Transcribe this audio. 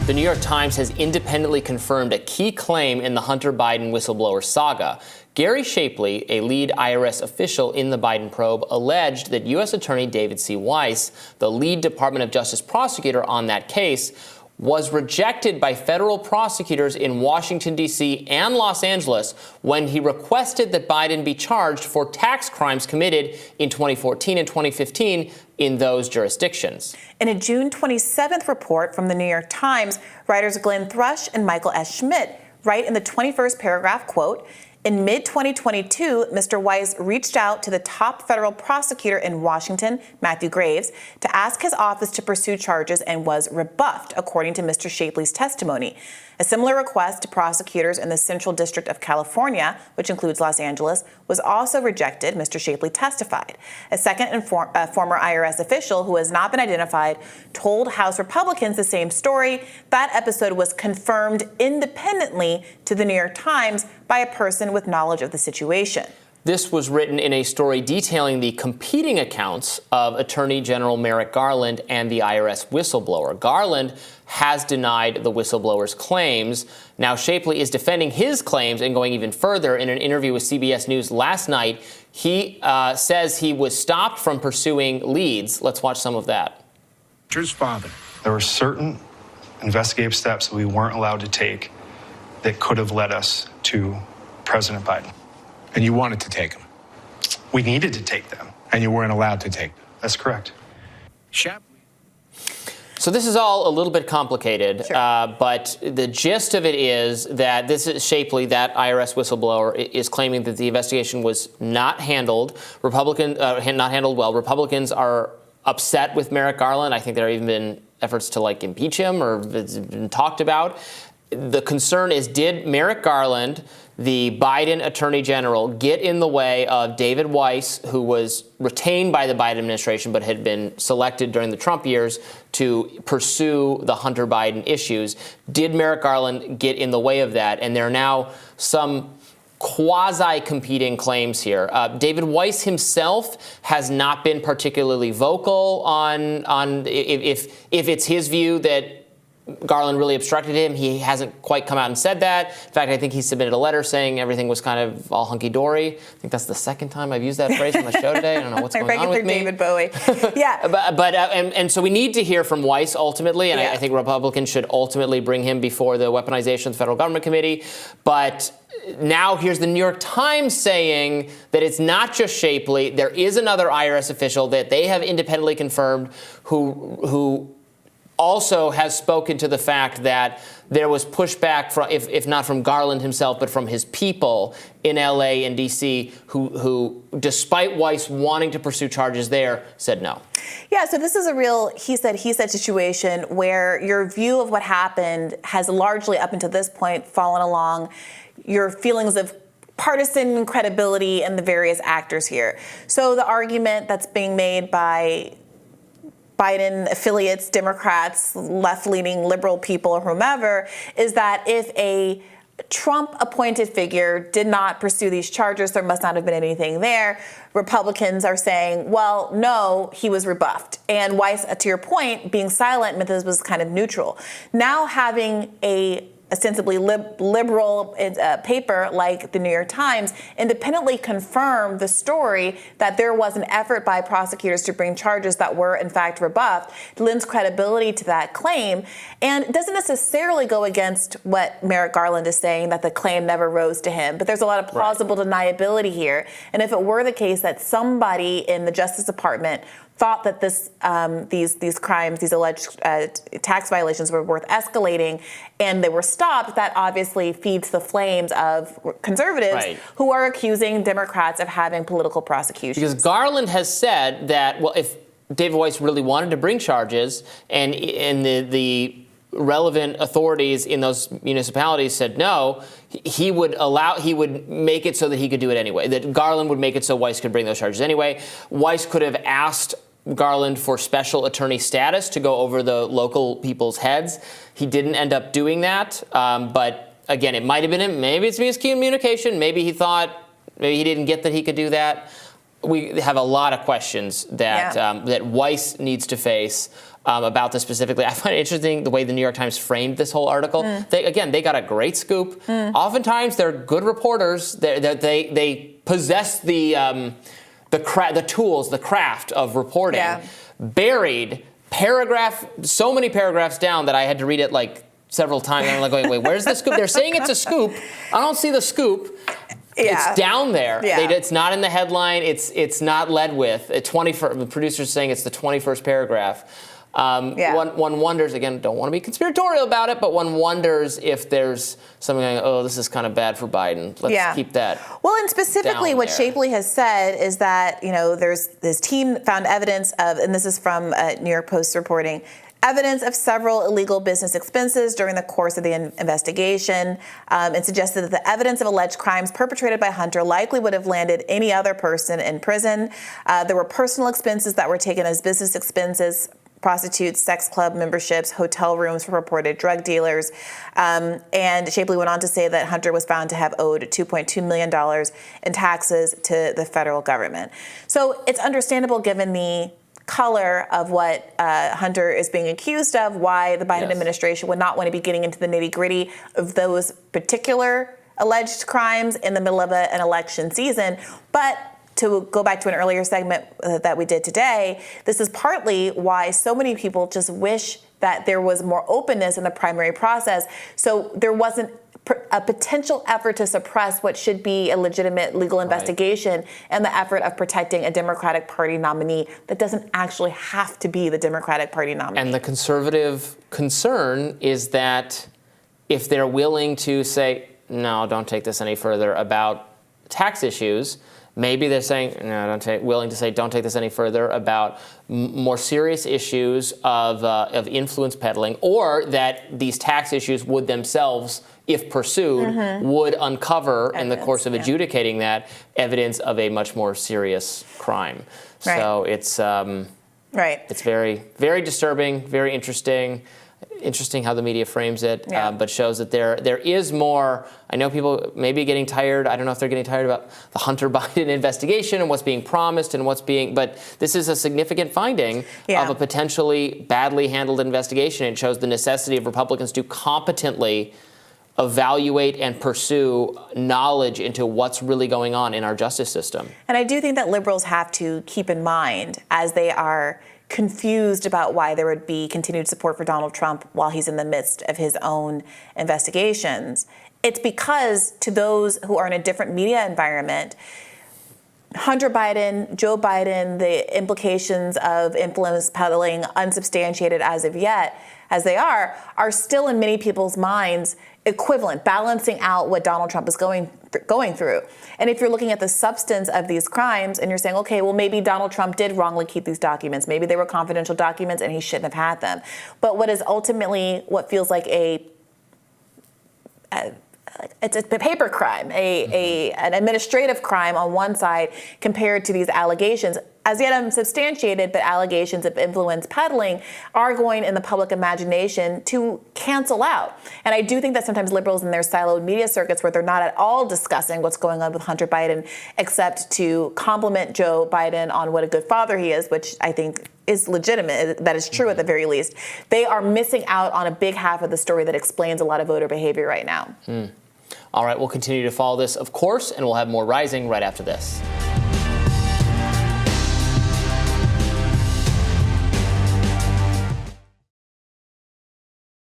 The New York Times has independently confirmed a key claim in the Hunter Biden whistleblower saga. Gary Shapley, a lead IRS official in the Biden probe, alleged that U.S. Attorney David C. Weiss, the lead Department of Justice prosecutor on that case, was rejected by federal prosecutors in Washington, D.C. and Los Angeles when he requested that Biden be charged for tax crimes committed in 2014 and 2015 in those jurisdictions. In a June 27th report from the New York Times, writers Glenn Thrush and Michael S. Schmidt write in the 21st paragraph, quote, "In mid-2022, Mr. Weiss reached out to the top federal prosecutor in Washington, Matthew Graves, to ask his office to pursue charges and was rebuffed, according to Mr. Shapley's testimony. A similar request to prosecutors in the Central District of California, which includes Los Angeles, was also rejected," Mr. Shapley testified. A second former IRS official who has not been identified told House Republicans the same story. That episode was confirmed independently to the New York Times by a person with knowledge of the situation. This was written in a story detailing the competing accounts of Attorney General Merrick Garland and the IRS whistleblower. Garland has denied the whistleblower's claims. Now Shapley is defending his claims and going even further. In an interview with CBS News last night, he says he was stopped from pursuing leads. Let's watch some of that. His father. There were certain investigative steps that we weren't allowed to take that could have led us to President Biden. And you wanted to take them. We needed to take them. And you weren't allowed to take them. That's correct. So this is all a little bit complicated, Sure. But the gist of it is that this is Shapley, that IRS whistleblower, is claiming that the investigation was not handled. Not handled well. Republicans are upset with Merrick Garland. I think there have even been efforts to impeach him, or it's been talked about. The concern is, did Merrick Garland, the Biden Attorney General, get in the way of David Weiss, who was retained by the Biden administration but had been selected during the Trump years to pursue the Hunter Biden issues? Did Merrick Garland get in the way of that? And there are now some quasi-competing claims here. David Weiss himself has not been particularly vocal on if it's his view that Garland really obstructed him. He hasn't quite come out and said that. In fact, I think he submitted a letter saying everything was kind of all hunky-dory. I think that's the second time I've used that phrase on the show today. I don't know what's going on with me. David Bowie. Yeah. And so we need to hear from Weiss ultimately, and Yeah. I think Republicans should ultimately bring him before the Weaponization of the Federal Government Committee. But now here's the New York Times saying that it's not just Shapley. There is another IRS official that they have independently confirmed who also has spoken to the fact that there was pushback from, if not from Garland himself, but from his people in L.A. and D.C. who, despite Weiss wanting to pursue charges there, said no. Yeah, so this is a real he said situation where your view of what happened has largely, up until this point, fallen along your feelings of partisan credibility and the various actors here. So the argument that's being made by Biden affiliates, Democrats, left-leaning liberal people, or whomever, is that if a Trump-appointed figure did not pursue these charges, there must not have been anything there. Republicans are saying, well, no, he was rebuffed. And Weiss, to your point, being silent meant this was kind of neutral. Now having a ostensibly liberal paper like the New York Times independently confirmed the story that there was an effort by prosecutors to bring charges that were in fact rebuffed, lends credibility to that claim, and doesn't necessarily go against what Merrick Garland is saying, that the claim never rose to him. But there's a lot of plausible deniability here. And if it were the case that somebody in the Justice Department thought that these crimes, these alleged tax violations were worth escalating, and they were stopped, that obviously feeds the flames of conservatives who are accusing Democrats of having political prosecutions. Because Garland has said that, well, if David Weiss really wanted to bring charges and the relevant authorities in those municipalities said no, he would make it so that he could do it anyway. That Garland would make it so Weiss could bring those charges anyway. Weiss could have asked Garland for special attorney status to go over the local people's heads. He didn't end up doing that. But again, it might have been him. Maybe it's miscommunication. Maybe he thought, maybe he didn't get that he could do that. we have a lot of questions that that Weiss needs to face about this specifically. I find it interesting the way the New York Times framed this whole article. They got a great scoop. Oftentimes, they're good reporters. They possess the tools, the craft of reporting. Buried paragraph, so many paragraphs down that I had to read it like several times. And I'm like going, wait, where's the scoop? They're saying it's a scoop. I don't see the scoop. It's down there. It's not in the headline. It's not led with. The producer's saying it's the 21st paragraph. One wonders, again, don't want to be conspiratorial about it, but one wonders if there's something going, oh, this is kind of bad for Biden. Let's keep that. Well, and specifically what Shapley has said is that, there's this team found evidence of, and this is from New York Post reporting, evidence of several illegal business expenses during the course of the investigation, and suggested that the evidence of alleged crimes perpetrated by Hunter likely would have landed any other person in prison. There were personal expenses that were taken as business expenses, prostitutes, sex club memberships, hotel rooms for purported drug dealers. And Shapley went on to say that Hunter was found to have owed $2.2 million in taxes to the federal government. So it's understandable, given the color of what Hunter is being accused of, why the Biden administration would not want to be getting into the nitty-gritty of those particular alleged crimes in the middle of an election season. But to go back to an earlier segment that we did today, this is partly why so many people just wish that there was more openness in the primary process, so there wasn't a potential effort to suppress what should be a legitimate legal investigation and the effort of protecting a Democratic Party nominee that doesn't actually have to be the Democratic Party nominee. And the conservative concern is that if they're willing to say, no, don't take this any further about tax issues, maybe they're saying, no, willing to say, don't take this any further about more serious issues of influence peddling, or that these tax issues would themselves, if pursued, would uncover evidence, in the course of adjudicating that, evidence of a much more serious crime. Right. So it's it's very, very disturbing, very interesting. Interesting how the media frames it, but shows that there is more. I know people may be getting tired. I don't know if they're getting tired about the Hunter Biden investigation and what's being promised and but this is a significant finding of a potentially badly handled investigation. It shows the necessity of Republicans to competently evaluate and pursue knowledge into what's really going on in our justice system. And I do think that liberals have to keep in mind, as they are confused about why there would be continued support for Donald Trump while he's in the midst of his own investigations, it's because to those who are in a different media environment, Hunter Biden, Joe Biden, the implications of influence peddling, unsubstantiated as of yet, as they are still in many people's minds equivalent, balancing out what Donald Trump is going through. And if you're looking at the substance of these crimes and you're saying, okay, well, maybe Donald Trump did wrongly keep these documents. Maybe they were confidential documents and he shouldn't have had them. But what is ultimately what feels like it's a paper crime, an administrative crime on one side compared to these allegations, as yet unsubstantiated, but allegations of influence peddling are going in the public imagination to cancel out. And I do think that sometimes liberals in their siloed media circuits, where they're not at all discussing what's going on with Hunter Biden, except to compliment Joe Biden on what a good father he is, which I think is legitimate, that is true at the very least, they are missing out on a big half of the story that explains a lot of voter behavior right now. All right, we'll continue to follow this, of course, and we'll have more Rising right after this.